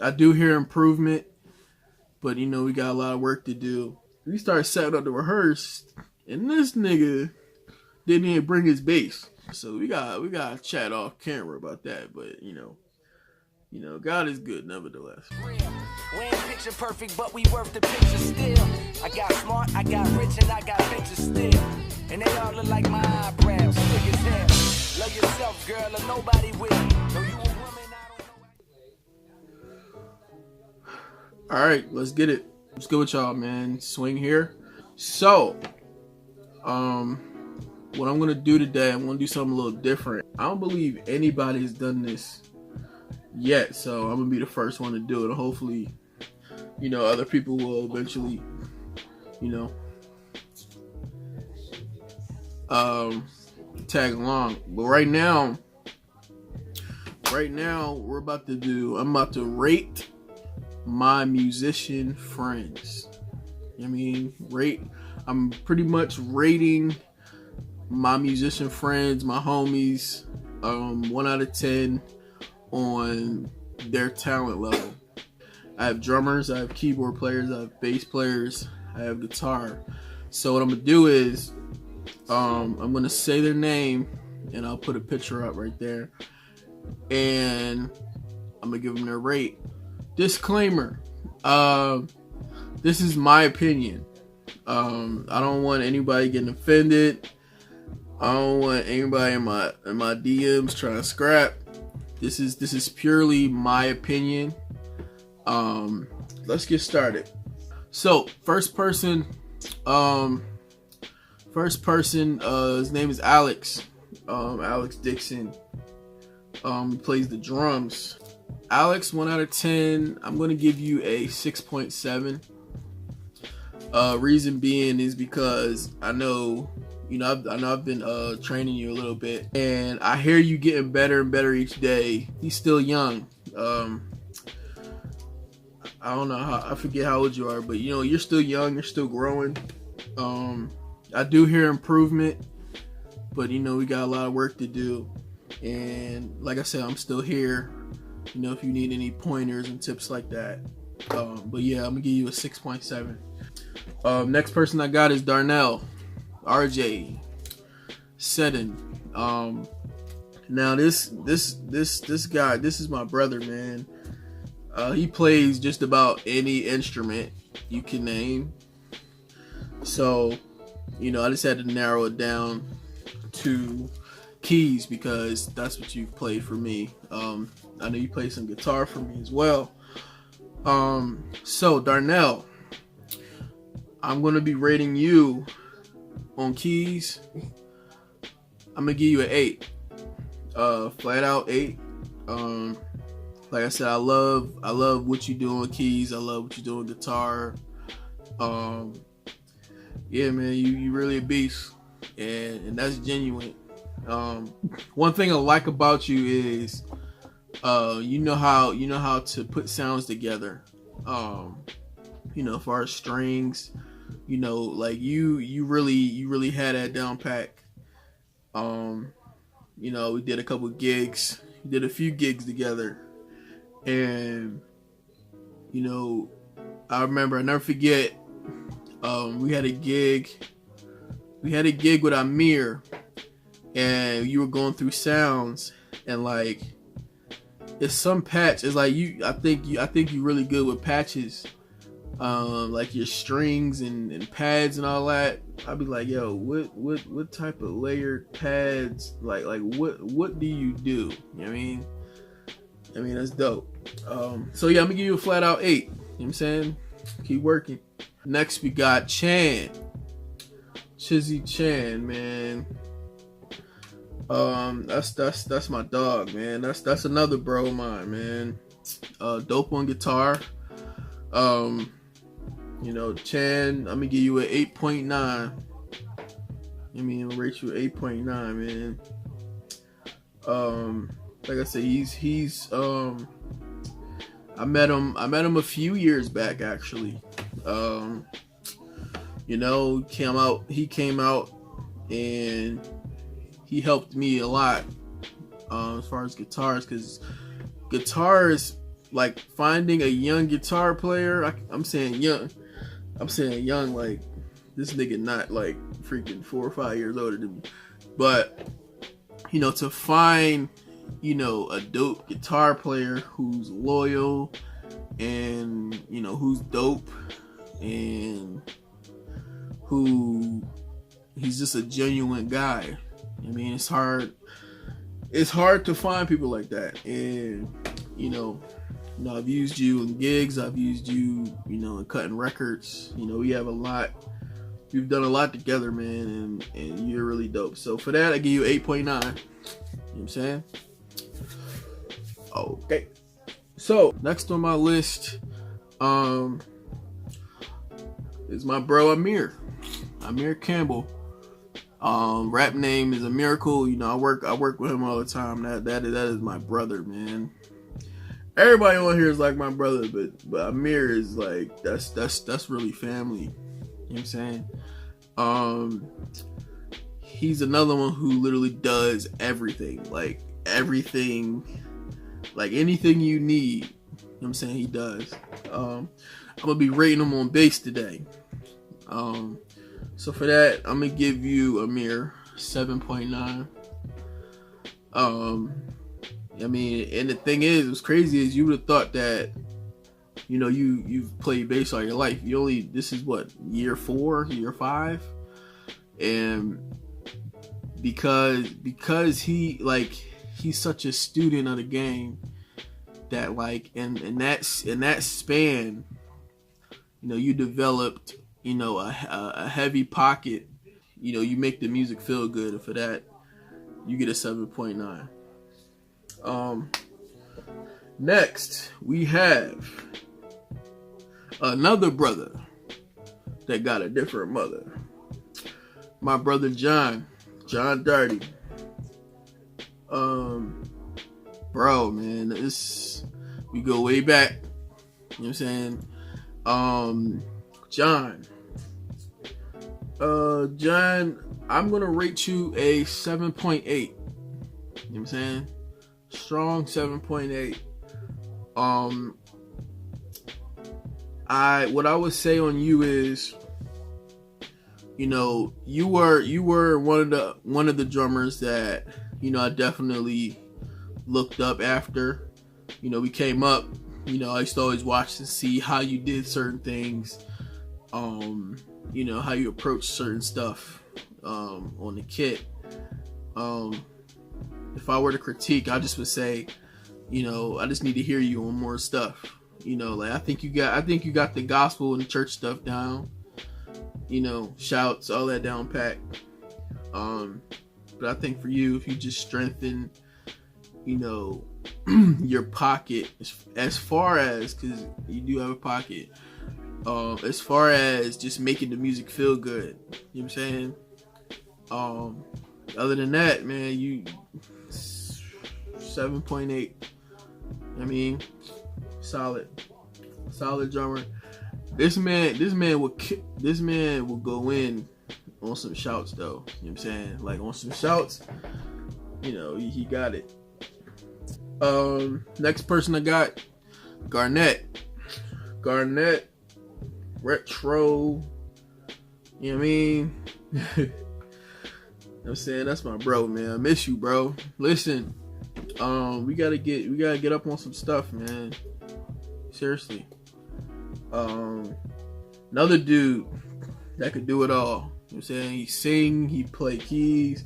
I do hear improvement, but you know we got a lot of work to do. We started setting up to rehearse, and this nigga didn't even bring his bass. So we got to chat off camera about that. But God is good nevertheless. We ain't picture perfect, but we worth the picture still. I got smart, I got rich, and I got bitches still. And they all look like my eyebrows, thick as hell. Love yourself, girl, or nobody with you. Know you a woman, I don't know. All right, let's get it. Let's go with y'all, man. Swing here. So, what I'm gonna do today, I'm gonna do something a little different. I don't believe anybody's done this yet, so I'm gonna be the first one to do it. And hopefully, other people will eventually, tag along. But right now, I'm about to rate my musician friends. I'm pretty much rating my musician friends, my homies, 1 out of 10 on their talent level. I have drummers, I have keyboard players, I have bass players, I have guitar. So what I'm gonna do is I'm gonna say their name and I'll put a picture up right there, and I'm gonna give them their rate. Disclaimer: this is my opinion. I don't want anybody getting offended. I don't want anybody in my DMs trying to scrap. This is purely my opinion. Let's get started. So first person, his name is Alex. Alex Dixon. He plays the drums. Alex, 1 out of 10. I'm gonna give you a 6.7. Reason being is because I know I've been training you a little bit, and I hear you getting better and better each day. He's still young. I don't know I forget how old you are, but you're still young. You're still growing. I do hear improvement, but we got a lot of work to do. And like I said, I'm still here. If you need any pointers and tips like that. But yeah, I'm gonna give you a 6.7. Next person I got is Darnell. RJ Seddon. Now this guy, this is my brother, man. He plays just about any instrument you can name. So, I just had to narrow it down to keys because that's what you played for me. I know you play some guitar for me as well. So Darnell, I'm gonna be rating you on keys. I'm gonna give you an 8. Flat out 8. Like I said, I love what you do on keys. I love what you do on guitar. Yeah, man, you really a beast, and that's genuine. One thing I like about you is you know how to put sounds together. As far as strings, like you really had that down pack. We did a couple gigs, we did a few gigs together, and I never forget. We had a gig with Amir, and you were going through sounds, and like it's some patch. It's like I think you're really good with patches, like your strings and pads and all that. I'd be like, yo, what type of layered pads? Like what do you do? You know what I mean? That's dope. So yeah, I'm gonna give you a flat out 8. You know what I'm saying? Keep working. Next we got Chan. Chizzy Chan, man. That's my dog, man. That's another bro of mine, man. Dope on guitar. Chan, I'm gonna give you an 8.9. I'll rate you 8.9, man. Like I said, he's I met him a few years back, actually. He came out and he helped me a lot as far as guitars, because guitars, like finding a young guitar player. I'm saying young. I'm saying young, like this nigga not like freaking 4 or 5 years older than me. But, you know, to find, you know, a dope guitar player who's loyal and, you know, who's dope and who he's just a genuine guy. I mean, it's hard to find people like that. And, you know, I've used you in gigs, I've used you, you know, in cutting records. You know, we've done a lot together, man, and you're really dope. So for that, I give you 8.9. You know what I'm saying? Okay. So next on my list is my bro Amir Campbell. Rap name is A Miracle. You know, I work with him all the time. That is my brother, man. Everybody on here is like my brother, but Amir is like that's really family. You know what I'm saying? He's another one who literally does everything. Like anything you need. You know what I'm saying? He does. I'm gonna be rating him on bass today. So for that, I'm gonna give you Amir 7.9. I mean, and the thing is, what's crazy is you would have thought that, you know, you've played bass all your life. This is what, year 4, year 5, and because he's such a student of the game that like in that span, you know, you developed, you know, a heavy pocket. You know, you make the music feel good, and for that, you get a 7.9. Next, we have another brother that got a different mother. My brother John Darty. Bro, man, we go way back. You know what I'm saying? John, I'm gonna rate you a 7.8. You know what I'm saying? Strong 7.8. What I would say on you is, you know, you were one of the drummers that, you know, I definitely looked up after. You know, we came up, you know, I used to always watch and see how you did certain things, you know, how you approach certain stuff on the kit. If I were to critique, I just would say, you know, I just need to hear you on more stuff. You know, like I think you got the gospel and the church stuff down. You know, shouts, all that down pat. But I think for you, if you just strengthen, you know, your pocket as far as, because you do have a pocket, as far as just making the music feel good. You know what I'm saying? Other than that, man, you 7.8. I mean, solid drummer. This man will go in on some shouts though. You know what I'm saying? Like on some shouts, you know, he got it. Next person I got, Garnett, retro. You know what I mean? You know what I'm saying? That's my bro, man. I miss you, bro. Listen, we gotta get up on some stuff, man. Seriously. Another dude that could do it all. You know what I'm saying? He sing, he play keys,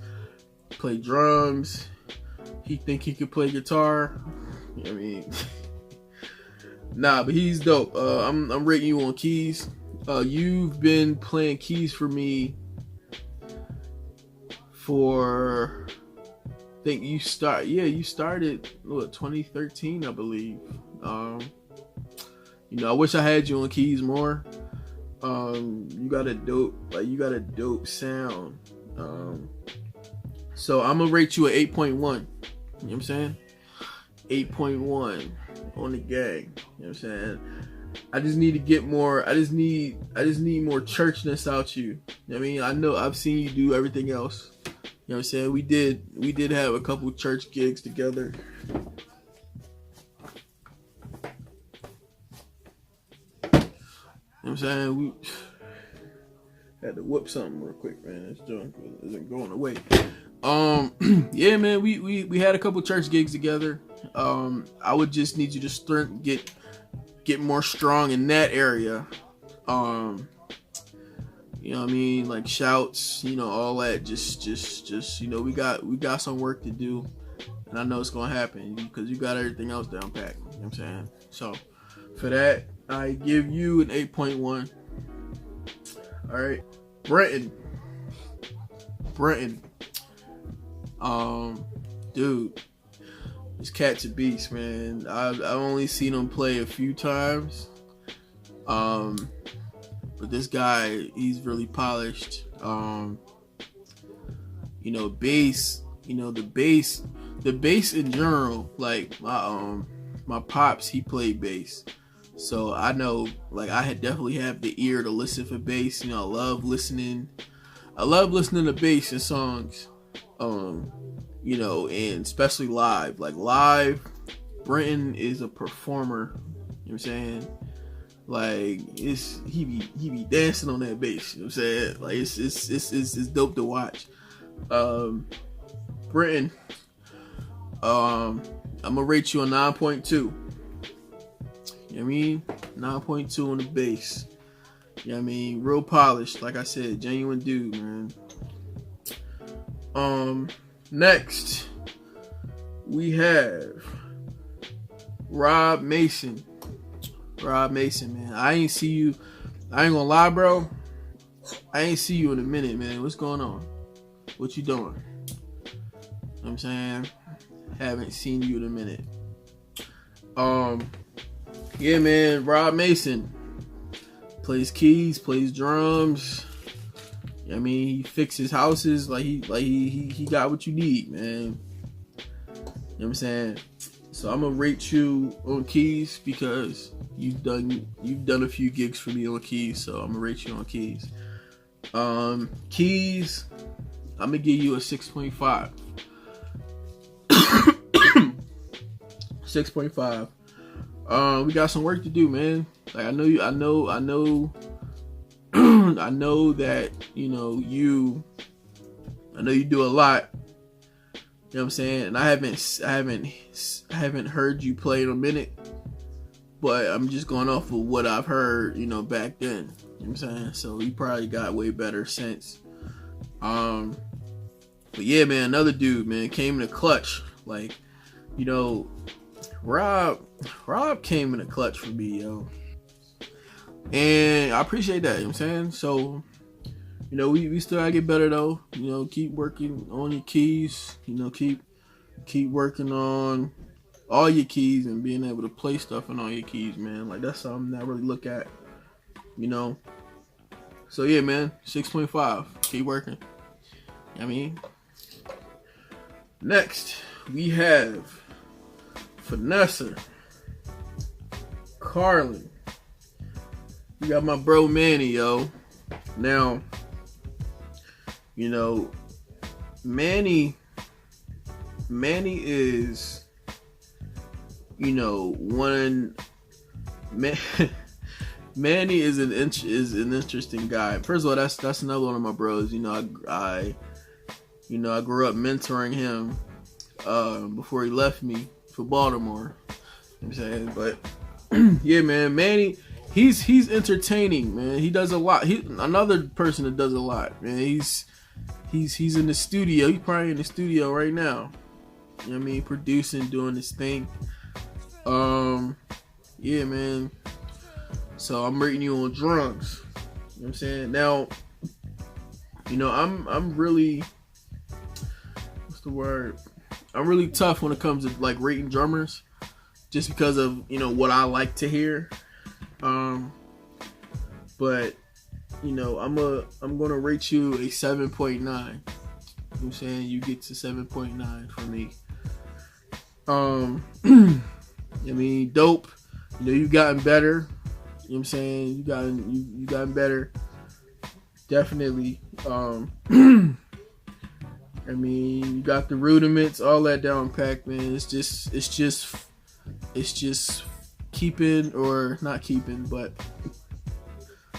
play drums. He think he could play guitar. You know what I mean? Nah, but he's dope. I'm rating you on keys. You've been playing keys for me for, I think you started what, 2013, I believe. You know, I wish I had you on keys more. You got a dope sound. So I'm gonna rate you an 8.1. You know what I'm saying? 8.1 on the gang. You know what I'm saying? I just need to get more. I just need more churchness out you. You know what I mean? I know I've seen you do everything else. You know what I'm saying? We did have a couple church gigs together. what I'm saying? We had to whoop something real quick, man. This joint isn't going away. Yeah, man, we had a couple church gigs together. I would just need you to get more strong in that area. You know what I mean? Like shouts, you know, all that. Just, you know, we got some work to do, and I know it's gonna happen because you got everything else down packed. You know what I'm saying? So for that, I give you an 8.1. All right, Brenton. Dude, this cat's a beast, man. I've only seen him play a few times. But this guy, he's really polished. You know, bass, you know, the bass in general, like my pops, he played bass. So I know, like, I definitely have the ear to listen for bass. You know, I love listening to bass in songs. You know, and especially live. Like live, Brenton is a performer. You know what I'm saying? Like he be dancing on that bass. You know what I'm saying? Like it's dope to watch. Brenton, I'm gonna rate you a 9.2. You know what I mean? 9.2 on the bass. You know what I mean? Real polished, like I said, genuine dude, man. Next, we have Rob Mason. Rob Mason, man. I ain't gonna lie, bro. I ain't see you in a minute, man. What's going on? What you doing? You know what I'm saying? Haven't seen you in a minute. Yeah, man. Rob Mason plays keys, plays drums. I mean, he fixes houses like he got what you need, man. You know what I'm saying? So I'm gonna rate you on keys because you've done a few gigs for me on keys, so I'm gonna rate you on keys. Keys, I'm gonna give you a 6.5. 6.5. We got some work to do, man. Like I know I know that, you know, you do a lot. You know what I'm saying? And I haven't heard you play in a minute, but I'm just going off of what I've heard, you know, back then. You know what I'm saying? So you probably got way better since. But yeah, man, another dude, man, came in a clutch. Like, you know, Rob came in a clutch for me, yo. And I appreciate that, you know what I'm saying? So, you know, we still gotta get better though. You know, keep working on your keys, you know, keep working on all your keys and being able to play stuff on all your keys, man. Like that's something that I really look at, you know. So yeah, man, 6.5. Keep working. You know what I mean? Next, we have Vanessa, Carlin. We got my bro Manny, yo. Now, you know, Manny is, you know, Manny is an interesting guy. First of all, that's another one of my bros. You know, I grew up mentoring him before he left me for Baltimore. You know what I'm saying? But yeah, man, Manny, he's entertaining, man. He does a lot. Another person that does a lot, man. He's in the studio. He's probably in the studio right now. You know what I mean? Producing, doing his thing. Yeah, man. So I'm rating you on drums. You know what I'm saying? Now, you know, I'm really, what's the word? I'm really tough when it comes to like rating drummers, just because of, you know, what I like to hear. But you know, I'm gonna rate you a 7.9. You know what I'm saying? You get to 7.9 for me. I mean, dope. You know, you've gotten better. You know what I'm saying? You've gotten better. Definitely. I mean, you got the rudiments, all that down packed, man. It's just keeping, or not keeping, but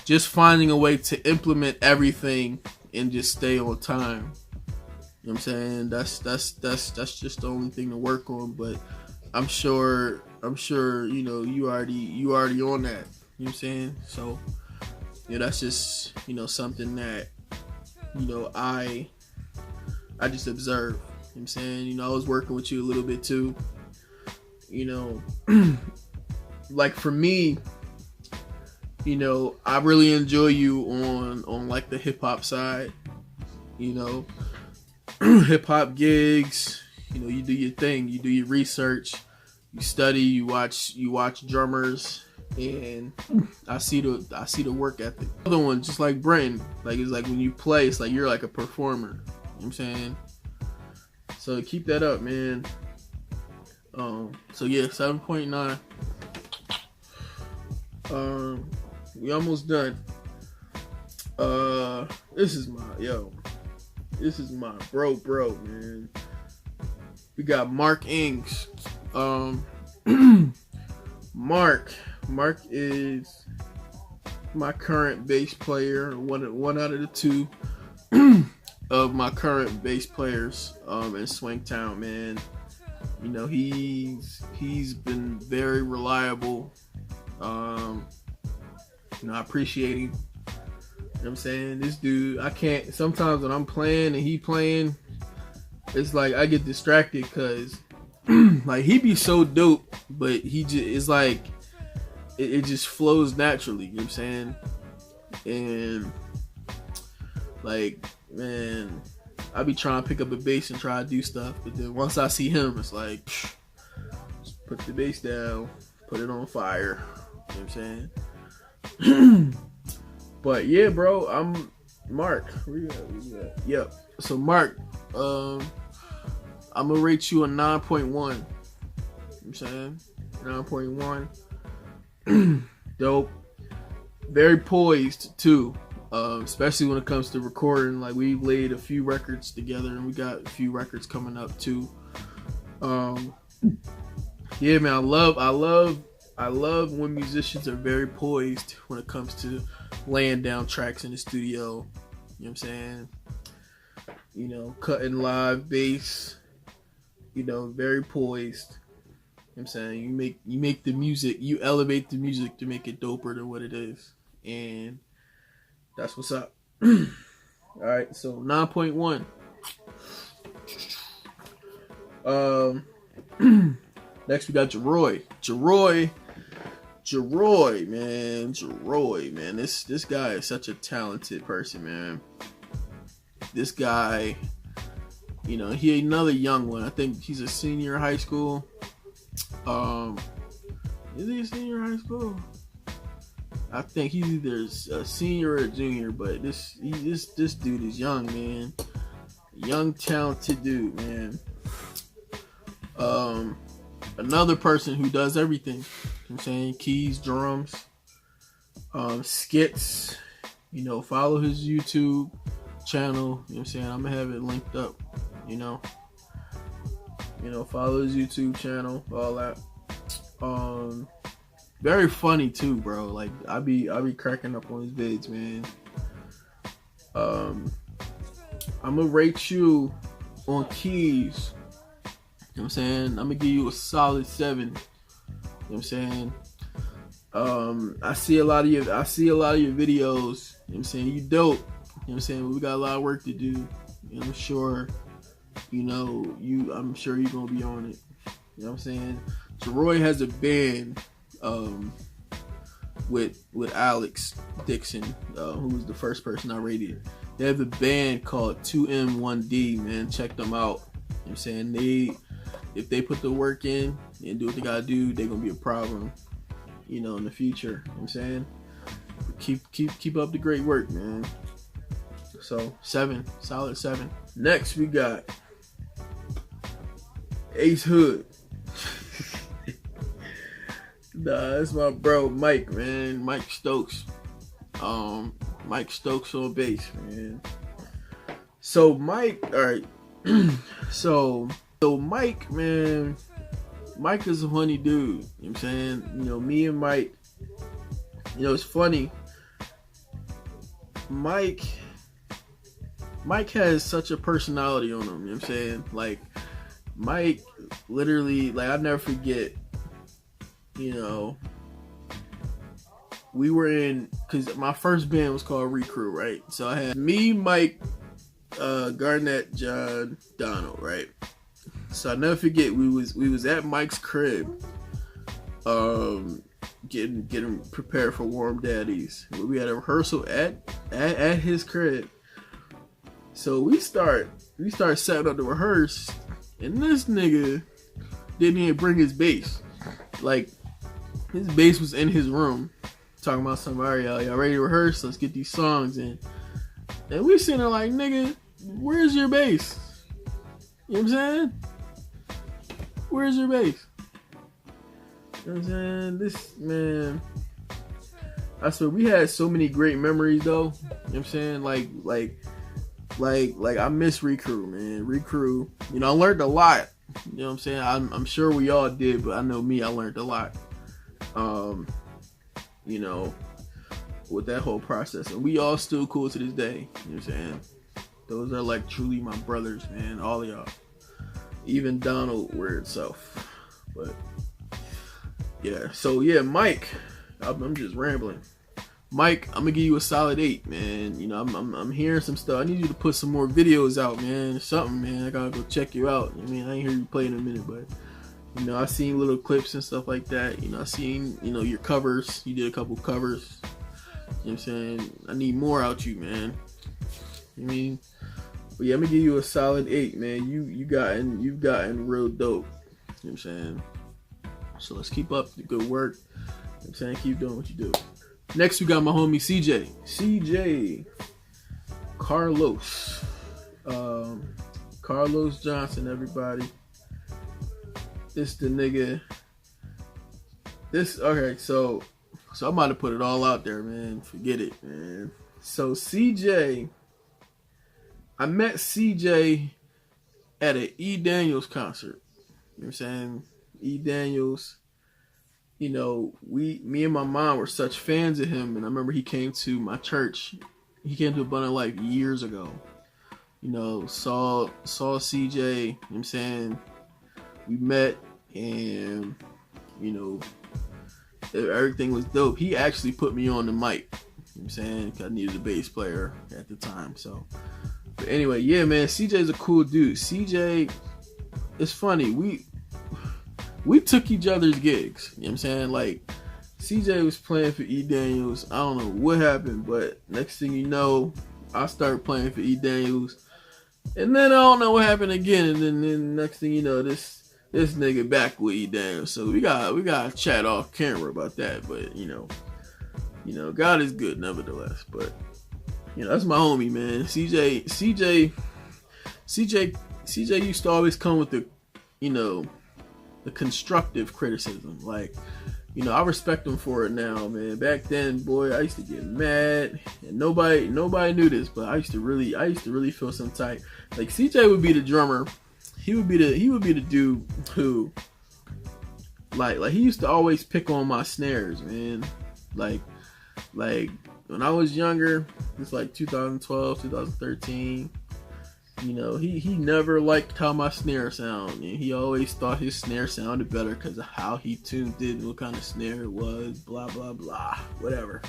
just finding a way to implement everything and just stay on time. You know what I'm saying? That's just the only thing to work on. But I'm sure you know you already on that. You know what I'm saying? So that's just something that I just observe. You know what I'm saying? I was working with you a little bit too. Like for me, I really enjoy you on like the hip hop side. Hip hop gigs, you do your thing, you do your research, you study, you watch drummers, and I see the work ethic. Other one, just like Brenton, like it's like when you play, it's like you're like a performer. You know what I'm saying? So keep that up, man. So yeah, 7.9. We almost done. This is my bro, man. We got Mark Ings. Mark is my current bass player, one out of the two of my current bass players in Swingtown, man. He's been very reliable. I appreciate him. You know what I'm saying? This dude, I can't, sometimes when I'm playing and he playing, it's like I get distracted because like he be so dope, but he just, it's like it just flows naturally. You know what I'm saying? And like, man, I be trying to pick up a bass and try to do stuff, but then once I see him, it's like, just put the bass down, put it on fire. You know what I'm saying? But yeah, bro, I'm Mark. Where you at? Yep. So Mark, I'm gonna rate you a 9.1. You know what I'm saying? 9.1. Dope. Very poised too. Especially when it comes to recording. Like we laid a few records together and we got a few records coming up too. Yeah, man, I love when musicians are very poised when it comes to laying down tracks in the studio. You know what I'm saying? Cutting live bass. Very poised. You know what I'm saying? You make the music, you elevate the music to make it doper than what it is. And that's what's up. Alright, so 9.1. Next we got Jeroy, man. This guy is such a talented person, man. This guy, he another young one. I think he's a senior in high school. Is he a senior in high school? I think he's either a senior or a junior, but this dude is young, man. Young, talented dude, man. Another person who does everything. You know what I'm saying? Keys, drums, skits. Follow his YouTube channel. You know what I'm saying? I'm gonna have it linked up. Follow his YouTube channel, all that. Very funny too, bro. Like I be cracking up on his vids, man. I'm gonna rate you on keys. You know what I'm saying? I'm gonna give you a solid 7. You know what I'm saying? I see a lot of your videos. You know what I'm saying? You dope. You know what I'm saying? We got a lot of work to do. And I'm sure, I'm sure you're gonna be on it. You know what I'm saying? Jeroy has a band with Alex Dixon, who was the first person I rated. They have a band called 2M1D, man. Check them out. You know what I'm saying? If they put the work in and do what they gotta do, they're gonna be a problem, in the future. You know what I'm saying? Keep up the great work, man. So 7, solid 7. Next we got Ace Hood. Nah, that's my bro Mike, man. Mike Stokes. Mike Stokes on bass, man. So Mike, alright. So Mike, man, Mike is a funny dude. You know what I'm saying? Me and Mike, it's funny. Mike has such a personality on him, you know what I'm saying? Like, Mike literally, like, I'll never forget, you know, we were in, because my first band was called Recrew, right? So I had me, Mike, Garnett, John, Donald, right? So I'll never forget, we was at Mike's crib, getting prepared for Warm Daddies. We had a rehearsal at his crib. So we start setting up to rehearse, and this nigga didn't even bring his bass. Like, his bass was in his room. Talking about something, all right, y'all ready to rehearse? Let's get these songs in. And we sitting there like, nigga, where's your bass? You know what I'm saying? Where's your bass? You know what I'm saying? This, man, I swear, we had so many great memories, though. You know what I'm saying? Like I miss Recrew, man. Recrew, you know, I learned a lot. You know what I'm saying? I'm sure we all did, but I know me, I learned a lot. You know, with that whole process. And we all still cool to this day. You know what I'm saying? Those are like truly my brothers, man. All of y'all. Even Donald weird self. But yeah. So yeah, Mike. I'm just rambling. Mike, I'm gonna give you a solid 8, man. You know, I'm hearing some stuff. I need you to put some more videos out, man. Something, man. I gotta go check you out. I mean, I ain't hear you play in a minute, but you know, I seen little clips and stuff like that. You know, I seen, you know, your covers. You did a couple covers. You know what I'm saying? I need more out you, man. You know what I mean? But yeah, I'm gonna give you a solid 8, man. You've gotten real dope. You know what I'm saying? So let's keep up the good work. You know what I'm saying? Keep doing what you do. Next, we got my homie CJ. CJ Carlos. Carlos Johnson, everybody. This the nigga. Okay, so I'm about to put it all out there, man. Forget it, man. So CJ, I met CJ at an E. Daniels concert. You know what I'm saying? E. Daniels. You know, me and my mom were such fans of him, and I remember he came to my church. He came to Abundant Life years ago. You know, saw CJ, you know what I'm saying? We met, and, you know, everything was dope. He actually put me on the mic, you know what I'm saying? 'Cause I needed a bass player at the time, so. But anyway, yeah, man, CJ's a cool dude. CJ, it's funny, we took each other's gigs, you know what I'm saying? Like, CJ was playing for E. Daniels. I don't know what happened, but next thing you know, I started playing for E. Daniels. And then I don't know what happened again. And then next thing you know, this nigga back with E. Daniels. So we got chat off camera about that. But you know, God is good nevertheless. But you know, that's my homie, man. CJ used to always come with the, you know, the constructive criticism. Like, you know, I respect him for it now, man. Back then, boy, I used to get mad, and nobody knew this, but I used to really feel some type. Like, CJ would be the drummer. He would be the dude who, like he used to always pick on my snares, man. Like when I was younger, it's like 2012, 2013. You know, he never liked how my snare sounded. And he always thought his snare sounded better because of how he tuned it and what kind of snare it was, blah, blah, blah, whatever.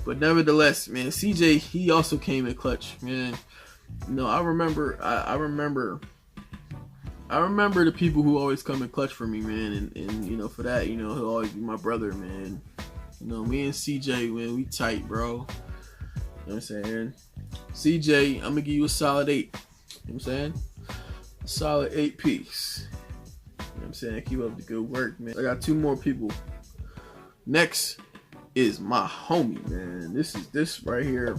But nevertheless, man, CJ, he also came in clutch, man. You know, I remember the people who always come in clutch for me, man. And you know, for that, you know, he'll always be my brother, man. You know, me and CJ, man, we tight, bro. You know what I'm saying? CJ, I'm going to give you a solid 8. You know what I'm saying? A solid 8 piece. You know what I'm saying? Keep up the good work, man. I got 2 more people. Next is my homie, man. This right here.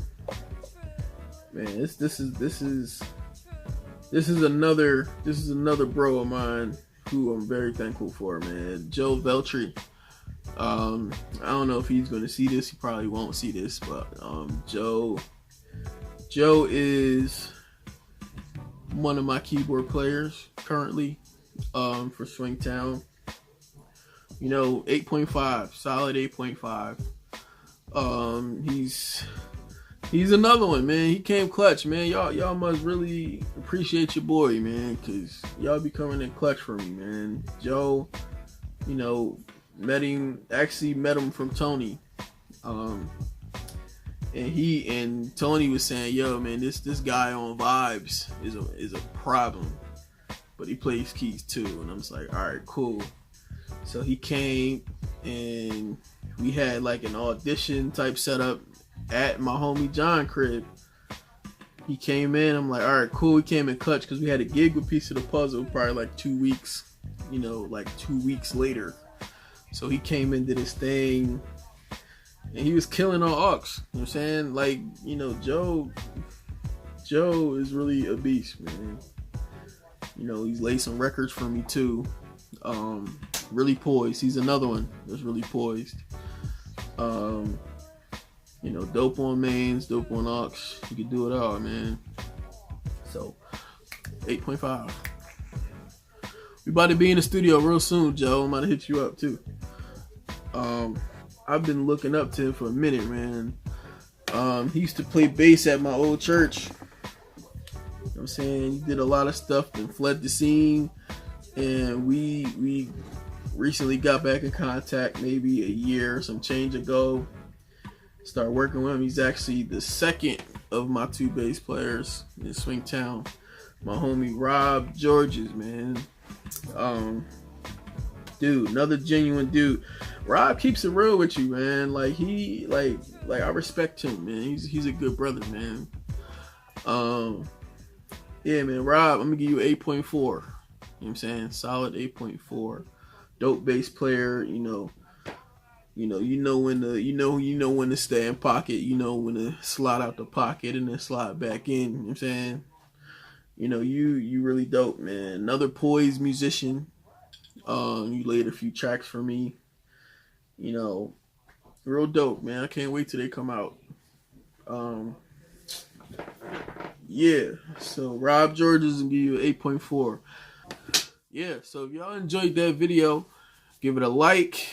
Man, this is another bro of mine who I'm very thankful for, man. Joe Veltri. I don't know if he's gonna see this. He probably won't see this, but Joe is one of my keyboard players currently for Swingtown. You know, 8.5, solid 8.5. He's another one, man. He came clutch, man. Y'all must really appreciate your boy, man, because y'all be coming in clutch for me, man. Joe, you know, met him from Tony. And Tony was saying, yo, man, this guy on Vibes is a problem. But he plays keys too. And I'm just like, all right, cool. So he came and we had like an audition type setup at my homie John crib. He came in, I'm like, all right, cool. He came in clutch because we had a gig with Piece of the Puzzle probably like 2 weeks, you know, like 2 weeks later. So he came in, did his thing, and he was killing on aux. You know what I'm saying? Like, you know, Joe is really a beast, man. You know, he's laid some records for me too. Really poised. He's another one that's really poised. You know, dope on mains, dope on aux. You can do it all, man. So, 8.5. We about to be in the studio real soon, Joe. I'm about to hit you up too. I've been looking up to him for a minute, man. He used to play bass at my old church. You know what I'm saying? He did a lot of stuff and fled the scene. And we recently got back in contact maybe a year, some change ago. Start working with him. He's actually the second of my 2 bass players in Swingtown. My homie Rob Georges, man. Dude, another genuine dude. Rob keeps it real with you, man. Like he like I respect him, man. He's a good brother, man. Yeah, man, Rob, I'm gonna give you 8.4. You know what I'm saying? Solid 8.4. Dope bass player, you know when to stay in pocket, you know when to slide out the pocket and then slide back in, you know what I'm saying? You know, you really dope, man. Another poised musician. You laid a few tracks for me. You know, real dope, man. I can't wait till they come out. Yeah, so Rob Georges will give you 8.4. Yeah, so if y'all enjoyed that video, give it a like.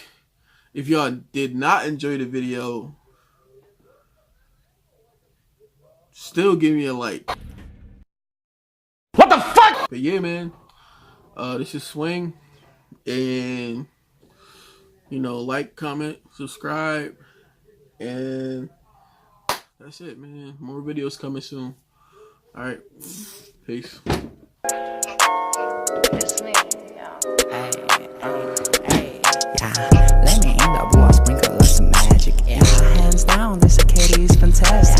If y'all did not enjoy the video, still give me a like. What the fuck? But yeah, man, this is Swing, and you know, like, comment, subscribe, and that's it, man. More videos coming soon. All right, peace. It's me, yeah. Let me in the boy, sprinkle us some magic. Yeah, hands down, this Katie's fantastic.